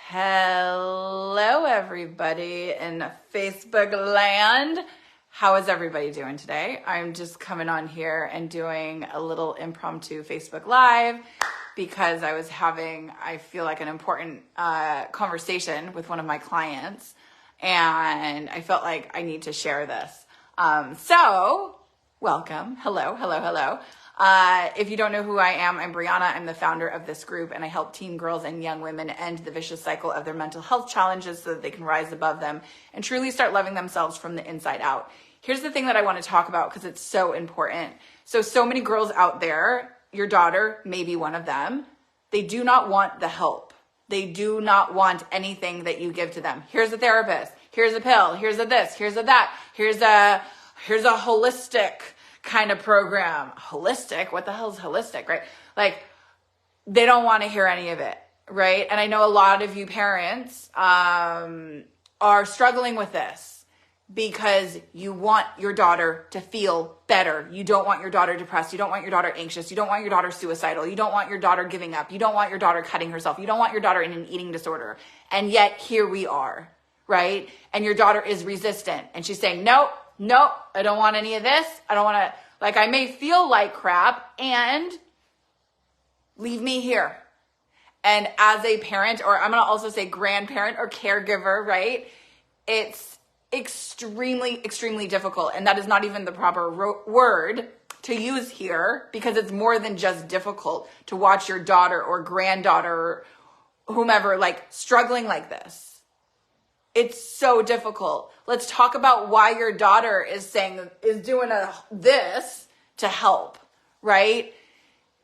Hello, everybody in Facebook land. How is everybody doing today? I'm just coming on here and doing a little impromptu Facebook Live because I was having, I feel like, an important conversation with one of my clients, and I felt like I need to share this. So, welcome. Hello. If you don't know who I am, I'm Brianna. I'm the founder of this group, and I help teen girls and young women end the vicious cycle of their mental health challenges so that they can rise above them and truly start loving themselves from the inside out. Here's the thing that I want to talk about because it's so important. So many girls out there, your daughter may be one of them, they do not want the help. They do not want anything that you give to them. Here's a therapist. Here's a pill. Here's a this. Here's a that. Here's a holistic kind of program. Holistic? What the hell is holistic, right? Like, they don't want to hear any of it, right? And I know a lot of you parents are struggling with this because you want your daughter to feel better. You don't want your daughter depressed. You don't want your daughter anxious. You don't want your daughter suicidal. You don't want your daughter giving up. You don't want your daughter cutting herself. You don't want your daughter in an eating disorder. And yet here we are, right? And your daughter is resistant and she's saying, nope, I don't want any of this. I don't want to, like, I may feel like crap and leave me here. And as a parent, or I'm going to also say grandparent or caregiver, right? It's extremely, extremely difficult. And that is not even the proper word to use here because it's more than just difficult to watch your daughter or granddaughter or whomever like struggling like this. It's so difficult. Let's talk about why your daughter is doing this to help, right?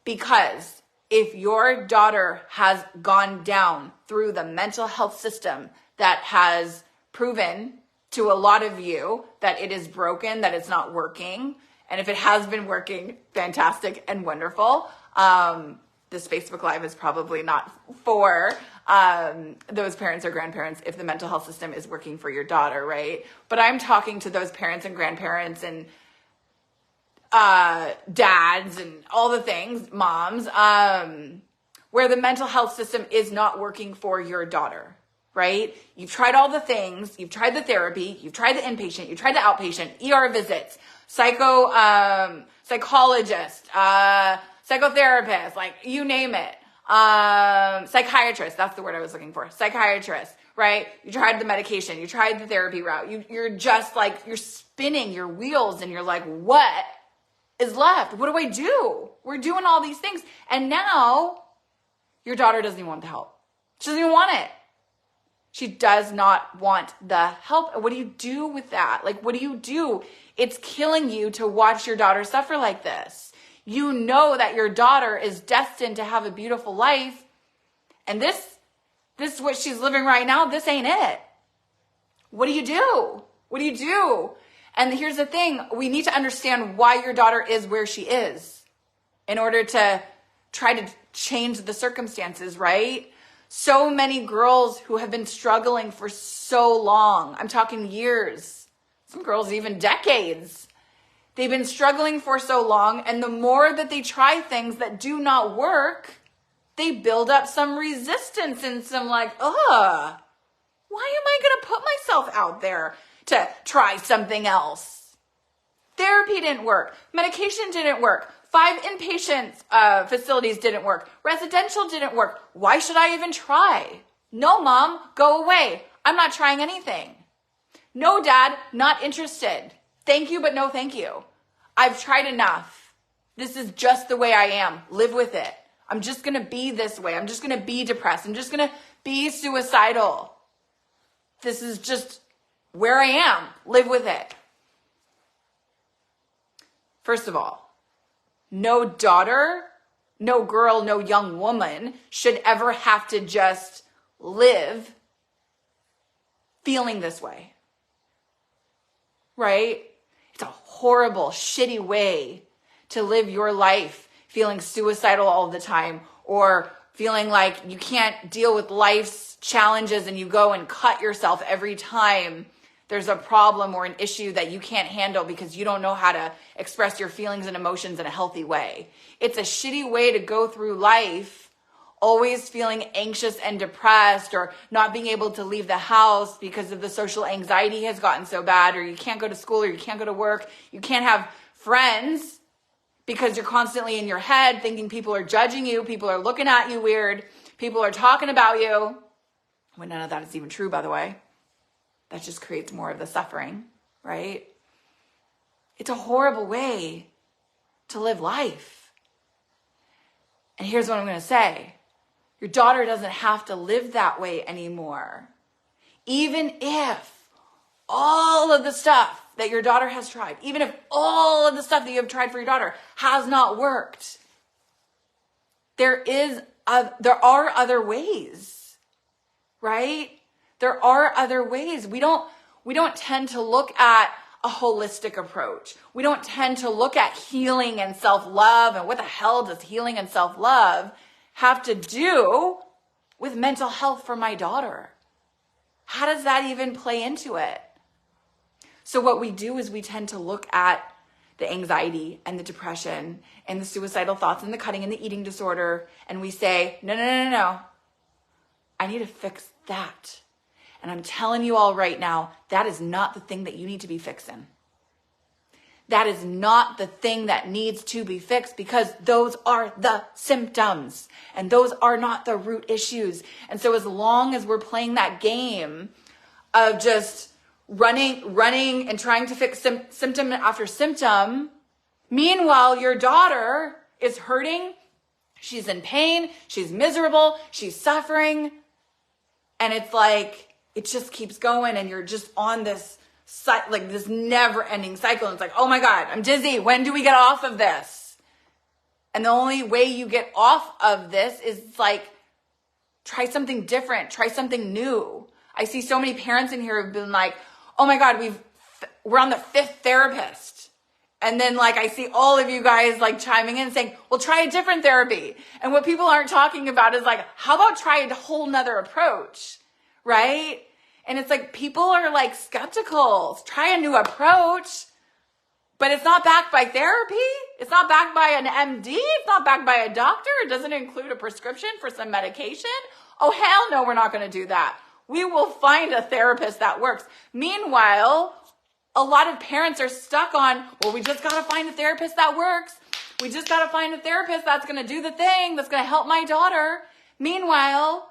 Because if your daughter has gone down through the mental health system that has proven to a lot of you that it is broken, that it's not working, and if it has been working, fantastic and wonderful, this Facebook Live is probably not for those parents or grandparents if the mental health system is working for your daughter, right? But I'm talking to those parents and grandparents and dads and all the things, moms, where the mental health system is not working for your daughter, right? You've tried all the things. You've tried the therapy. You've tried the inpatient. You've tried the outpatient, ER visits, psychologist, psychotherapist, like you name it. Psychiatrist, that's the word I was looking for. Psychiatrist, right? You tried the medication. You tried the therapy route. You're just like, you're spinning your wheels and you're like, what is left? What do I do? We're doing all these things. And now your daughter doesn't even want the help. She doesn't even want it. She does not want the help. What do you do with that? Like, what do you do? It's killing you to watch your daughter suffer like this. You know that your daughter is destined to have a beautiful life. And this is what she's living right now. This ain't it. What do you do? What do you do? And here's the thing. We need to understand why your daughter is where she is in order to try to change the circumstances, right? So many girls who have been struggling for so long. I'm talking years. Some girls even decades. They've been struggling for so long, and the more that they try things that do not work, they build up some resistance and some like, why am I going to put myself out there to try something else? Therapy didn't work. Medication didn't work. 5 inpatient facilities didn't work. Residential didn't work. Why should I even try? No, Mom, go away. I'm not trying anything. No, Dad, not interested. Thank you, but no thank you. I've tried enough. This is just the way I am. Live with it. I'm just going to be this way. I'm just going to be depressed. I'm just going to be suicidal. This is just where I am. Live with it. First of all, no daughter, no girl, no young woman should ever have to just live feeling this way. Right? It's a horrible, shitty way to live your life, feeling suicidal all the time or feeling like you can't deal with life's challenges and you go and cut yourself every time there's a problem or an issue that you can't handle because you don't know how to express your feelings and emotions in a healthy way. It's a shitty way to go through life always feeling anxious and depressed, or not being able to leave the house because of the social anxiety has gotten so bad, or you can't go to school, or you can't go to work, you can't have friends because you're constantly in your head thinking people are judging you, people are looking at you weird, people are talking about you, when none of that is even true, by the way. That just creates more of the suffering, right? It's a horrible way to live life. And here's what I'm going to say. Your daughter doesn't have to live that way anymore. Even if all of the stuff that your daughter has tried, even if all of the stuff that you have tried for your daughter has not worked, there are other ways, right? There are other ways. We don't tend to look at a holistic approach. We don't tend to look at healing and self-love, and what the hell does healing and self-love have to do with mental health for my daughter? How does that even play into it? So what we do is we tend to look at the anxiety and the depression and the suicidal thoughts and the cutting and the eating disorder, and we say, no. I need to fix that. And I'm telling you all right now, that is not the thing that you need to be fixing. That is not the thing that needs to be fixed, because those are the symptoms and those are not the root issues. And so as long as we're playing that game of just running and trying to fix symptom after symptom, meanwhile, your daughter is hurting, she's in pain, she's miserable, she's suffering, and it's like, it just keeps going, and you're just on this this never-ending cycle. And it's like, oh my God, I'm dizzy. When do we get off of this? And the only way you get off of this is like, try something different, try something new. I see so many parents in here who've been like, oh my God, we're on the 5th therapist. And then like, I see all of you guys like chiming in saying, well, try a different therapy. And what people aren't talking about is like, how about try a whole nother approach? Right? And it's like, people are like skeptical. Try a new approach, but it's not backed by therapy. It's not backed by an MD. It's not backed by a doctor. It doesn't include a prescription for some medication. Oh, hell no, we're not going to do that. We will find a therapist that works. Meanwhile, a lot of parents are stuck on, well, we just got to find a therapist that works. We just got to find a therapist that's going to do the thing, that's going to help my daughter. Meanwhile,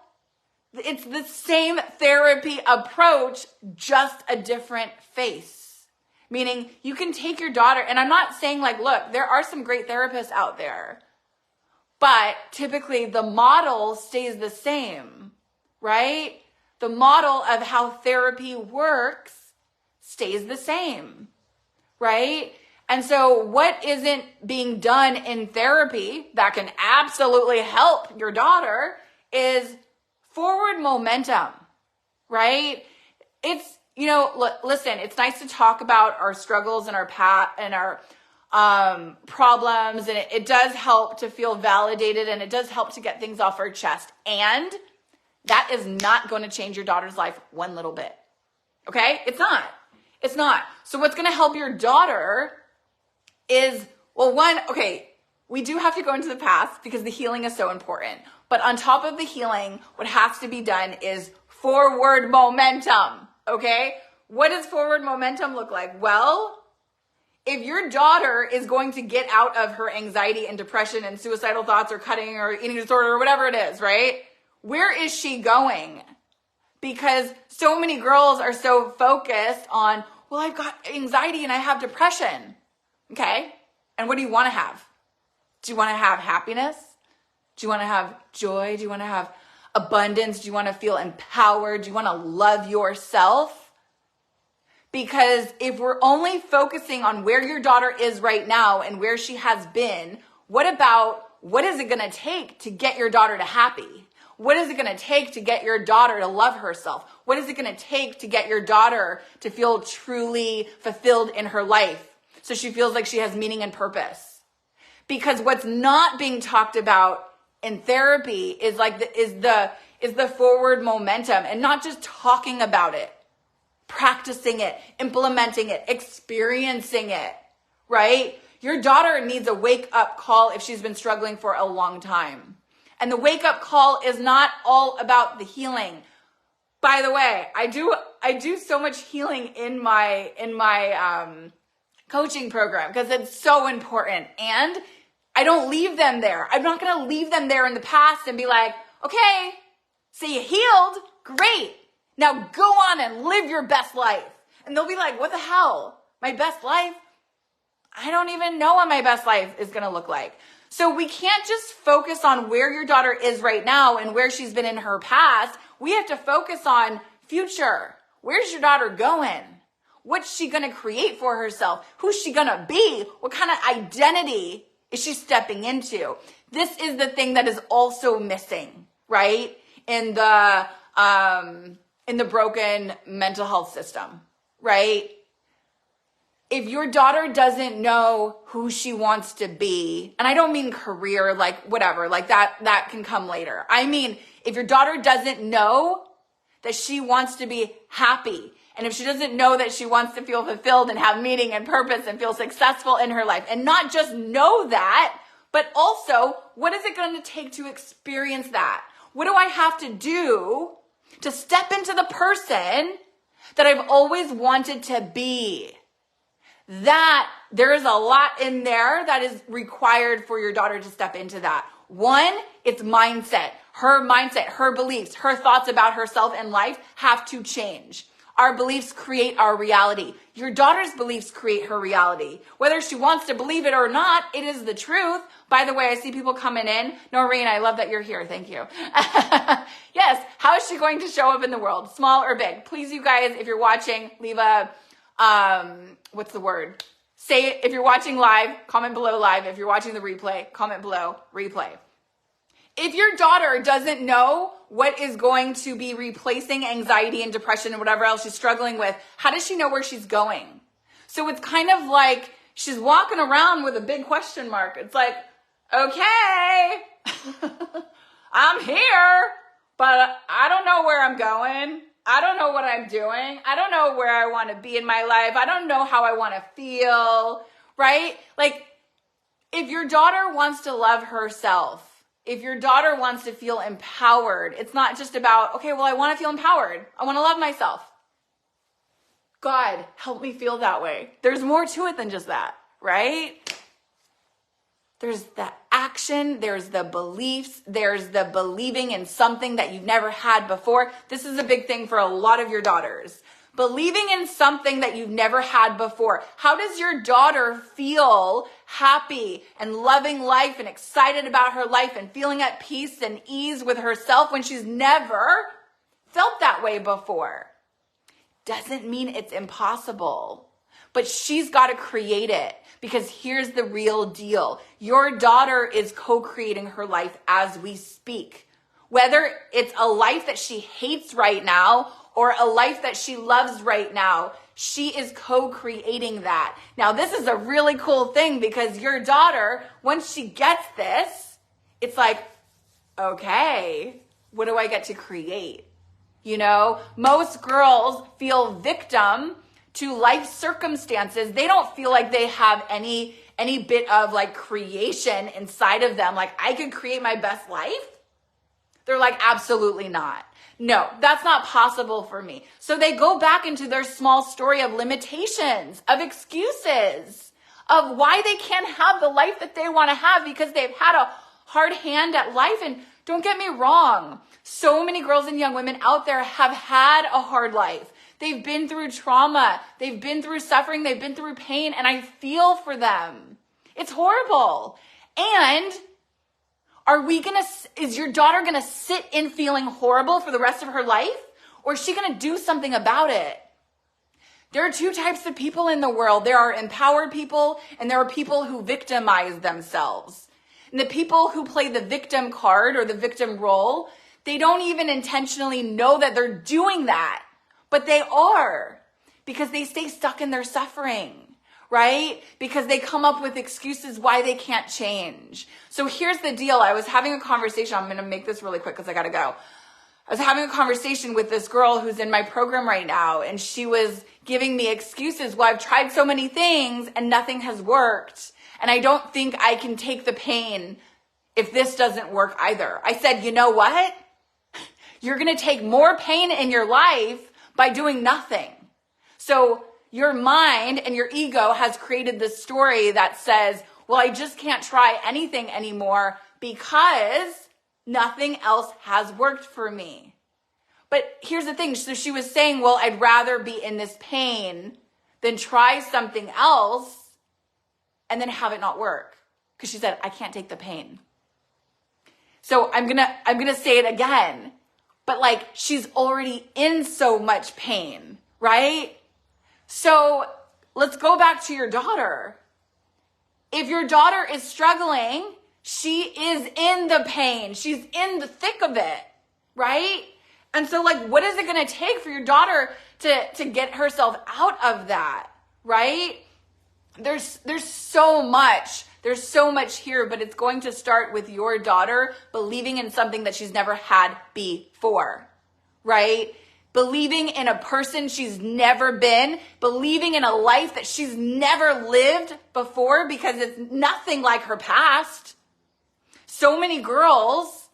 it's the same therapy approach, just a different face. Meaning you can take your daughter, and I'm not saying like, look, there are some great therapists out there, but typically the model stays the same, right? The model of how therapy works stays the same, right? And so what isn't being done in therapy that can absolutely help your daughter is forward momentum, right? It's, listen, it's nice to talk about our struggles and our path and our problems. And it does help to feel validated, and it does help to get things off our chest. And that is not going to change your daughter's life one little bit. Okay? It's not. So what's going to help your daughter is, well, we do have to go into the past because the healing is so important. But on top of the healing, what has to be done is forward momentum, okay? What does forward momentum look like? Well, if your daughter is going to get out of her anxiety and depression and suicidal thoughts or cutting or eating disorder or whatever it is, right? Where is she going? Because so many girls are so focused on, well, I've got anxiety and I have depression, okay? And what do you want to have? Do you want to have happiness? Do you want to have joy? Do you want to have abundance? Do you want to feel empowered? Do you want to love yourself? Because if we're only focusing on where your daughter is right now and where she has been, what is it going to take to get your daughter to happy? What is it going to take to get your daughter to love herself? What is it going to take to get your daughter to feel truly fulfilled in her life so she feels like she has meaning and purpose? Because what's not being talked about in therapy is the forward momentum, and not just talking about it, practicing it, implementing it, experiencing it, right? Your daughter needs a wake up call if she's been struggling for a long time. And the wake-up call is not all about the healing. By the way, I do so much healing in my coaching program because it's so important. And I don't leave them there. I'm not going to leave them there in the past and be like, okay, so you healed, great. Now go on and live your best life. And they'll be like, what the hell? My best life? I don't even know what my best life is going to look like. So we can't just focus on where your daughter is right now and where she's been in her past. We have to focus on future. Where's your daughter going? What's she going to create for herself? Who's she going to be? What kind of identity is she stepping into? This is the thing that is also missing, right? In the broken mental health system, right? If your daughter doesn't know who she wants to be, and I don't mean career, like whatever, like that can come later. I mean, if your daughter doesn't know that she wants to be happy, and if she doesn't know that she wants to feel fulfilled and have meaning and purpose and feel successful in her life, and not just know that, but also, what is it going to take to experience that? What do I have to do to step into the person that I've always wanted to be? That there is a lot in there that is required for your daughter to step into that. One, it's mindset, her beliefs, her thoughts about herself and life have to change. Our beliefs create our reality. Your daughter's beliefs create her reality. Whether she wants to believe it or not, it is the truth. By the way, I see people coming in. Noreen, I love that you're here. Thank you. Yes. How is she going to show up in the world? Small or big? Please, you guys, if you're watching, leave a, what's the word? Say it. If you're watching live, comment below live. If you're watching the replay, comment below replay. If your daughter doesn't know what is going to be replacing anxiety and depression and whatever else she's struggling with, how does she know where she's going? So it's kind of like she's walking around with a big question mark. It's like, okay, I'm here, but I don't know where I'm going. I don't know what I'm doing. I don't know where I want to be in my life. I don't know how I want to feel, right? Like, if your daughter wants to love herself, if your daughter wants to feel empowered, it's not just about, okay, well, I want to feel empowered. I want to love myself. God, help me feel that way. There's more to it than just that, right? There's the action, there's the beliefs, there's the believing in something that you've never had before. This is a big thing for a lot of your daughters. Believing in something that you've never had before. How does your daughter feel happy and loving life and excited about her life and feeling at peace and ease with herself when she's never felt that way before? Doesn't mean it's impossible, but she's got to create it, because here's the real deal. Your daughter is co-creating her life as we speak. Whether it's a life that she hates right now or a life that she loves right now, she is co-creating that. Now, this is a really cool thing, because your daughter, once she gets this, it's like, okay, what do I get to create? You know, most girls feel victim to life circumstances. They don't feel like they have any bit of like creation inside of them. Like, I could create my best life. They're like, absolutely not. No, that's not possible for me. So they go back into their small story of limitations, of excuses, of why they can't have the life that they want to have because they've had a hard hand at life. And don't get me wrong, so many girls and young women out there have had a hard life. They've been through trauma. They've been through suffering. They've been through pain. And I feel for them. It's horrible. And is your daughter going to sit in feeling horrible for the rest of her life? Or is she going to do something about it? There are two types of people in the world. There are empowered people, and there are people who victimize themselves. And the people who play the victim card or the victim role, they don't even intentionally know that they're doing that. But they are, because they stay stuck in their suffering, right? Because they come up with excuses why they can't change. So here's the deal. I was having a conversation. I'm going to make this really quick because I got to go. I was having a conversation with this girl who's in my program right now, and she was giving me excuses. Well, I've tried so many things and nothing has worked. And I don't think I can take the pain if this doesn't work either. I said, you know what? You're going to take more pain in your life by doing nothing. So your mind and your ego has created this story that says, well, I just can't try anything anymore because nothing else has worked for me. But here's the thing. So she was saying, well, I'd rather be in this pain than try something else and then have it not work. Because she said, I can't take the pain. So I'm gonna say it again. But like, she's already in so much pain, right? So let's go back to your daughter. If your daughter is struggling, she is in the pain. She's in the thick of it, right? And so like, what is it going to take for your daughter to get herself out of that, right? There's so much. There's so much here, but it's going to start with your daughter believing in something that she's never had before, right? Believing in a person she's never been, believing in a life that she's never lived before because it's nothing like her past. So many girls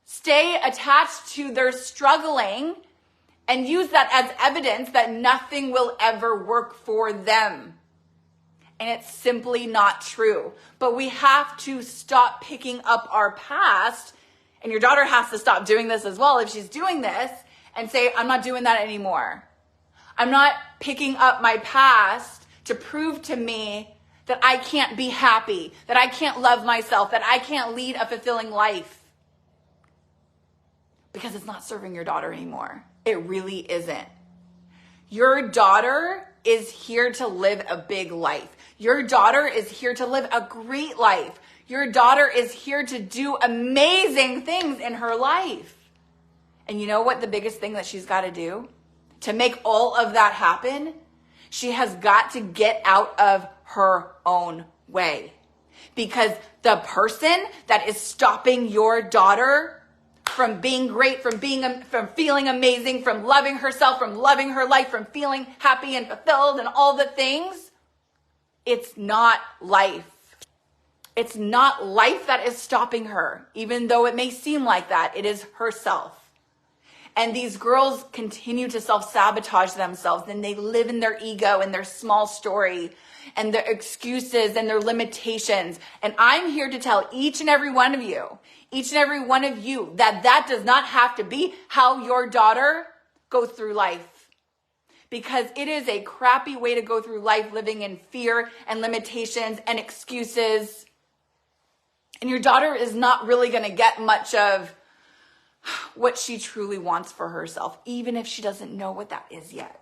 stay attached to their struggling and use that as evidence that nothing will ever work for them. And it's simply not true. But we have to stop picking up our past, and your daughter has to stop doing this as well if she's doing this, and say, I'm not doing that anymore. I'm not picking up my past to prove to me that I can't be happy, that I can't love myself, that I can't lead a fulfilling life. Because it's not serving your daughter anymore. It really isn't. Your daughter is here to live a big life. Your daughter is here to live a great life. Your daughter is here to do amazing things in her life. And you know what the biggest thing that she's got to do? To make all of that happen, she has got to get out of her own way. Because the person that is stopping your daughter from being great, from feeling amazing, from loving herself, from loving her life, from feeling happy and fulfilled and all the things, it's not life. It's not life that is stopping her, even though it may seem like that. It is herself. And these girls continue to self-sabotage themselves, and they live in their ego and their small story and their excuses and their limitations. And I'm here to tell each and every one of you, that does not have to be how your daughter goes through life. Because it is a crappy way to go through life, living in fear and limitations and excuses. And your daughter is not really going to get much of what she truly wants for herself, even if she doesn't know what that is yet.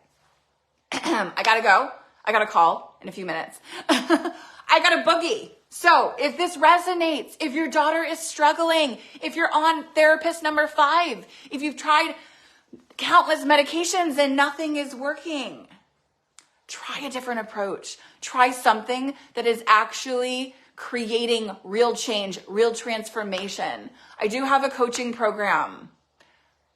I gotta go. I got a call in a few minutes. I got a boogie. So if this resonates, if your daughter is struggling, if you're on therapist number 5, if you've tried countless medications and nothing is working, try a different approach. Try something that is actually creating real change, real transformation. I do have a coaching program.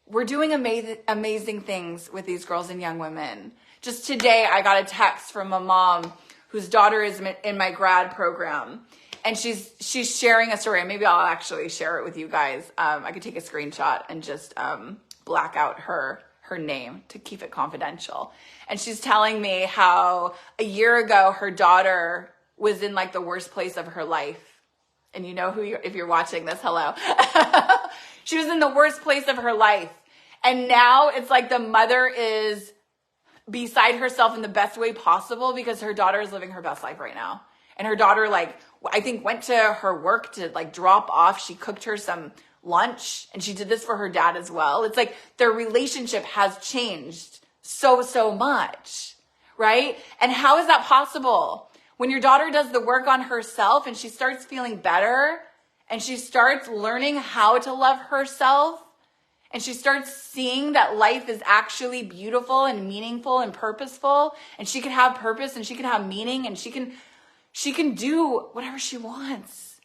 We're doing amazing things with these girls and young women. Just today, I got a text from a mom whose daughter is in my grad program. And she's sharing a story. Maybe I'll actually share it with you guys. I could take a screenshot and just black out her name to keep it confidential. And she's telling me how a year ago, her daughter was in like the worst place of her life. And you know if you're watching this, hello. She was in the worst place of her life. And now it's like the mother is beside herself in the best way possible because her daughter is living her best life right now. And her daughter, like, I think went to her work to like drop off. She cooked her some lunch and she did this for her dad as well. It's like their relationship has changed so much, right? And how is that possible? When your daughter does the work on herself and she starts feeling better and she starts learning how to love herself and she starts seeing that life is actually beautiful and meaningful and purposeful and she can have purpose and she can have meaning and she can do whatever she wants.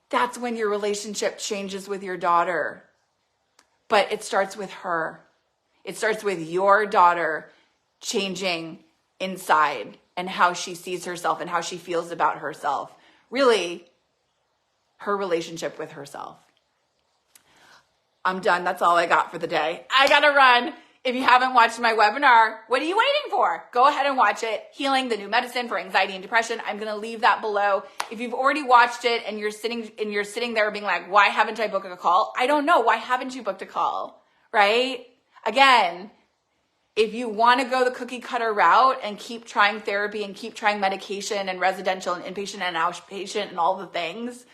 That's when your relationship changes with your daughter. But it starts with her. It starts with your daughter changing inside and how she sees herself and how she feels about herself. Really, her relationship with herself. I'm done. That's all I got for the day. I gotta run. If you haven't watched my webinar, what are you waiting for? Go ahead and watch it. Healing the New Medicine for Anxiety and Depression. I'm going to leave that below. If you've already watched it and you're sitting there being like, why haven't I booked a call? I don't know. Why haven't you booked a call? Right? Again, if you want to go the cookie cutter route and keep trying therapy and keep trying medication and residential and inpatient and outpatient and all the things,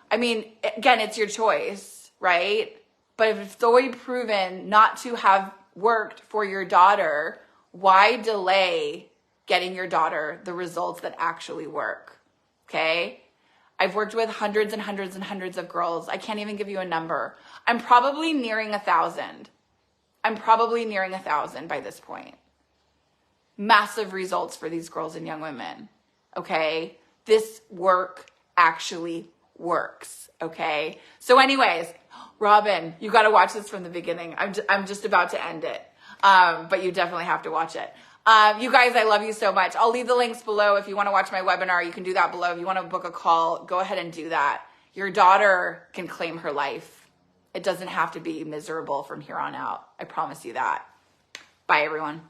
I mean, again, it's your choice, right? But if it's already proven not to have worked for your daughter, why delay getting your daughter the results that actually work? Okay? I've worked with hundreds and hundreds and hundreds of girls. I can't even give you a number. I'm probably nearing 1,000. I'm probably nearing 1,000 by this point. Massive results for these girls and young women. Okay? This work actually works. Okay? So anyways, Robin, you got to watch this from the beginning. I'm just about to end it. But you definitely have to watch it. You guys, I love you so much. I'll leave the links below. If you want to watch my webinar, you can do that below. If you want to book a call, go ahead and do that. Your daughter can claim her life. It doesn't have to be miserable from here on out. I promise you that. Bye, everyone.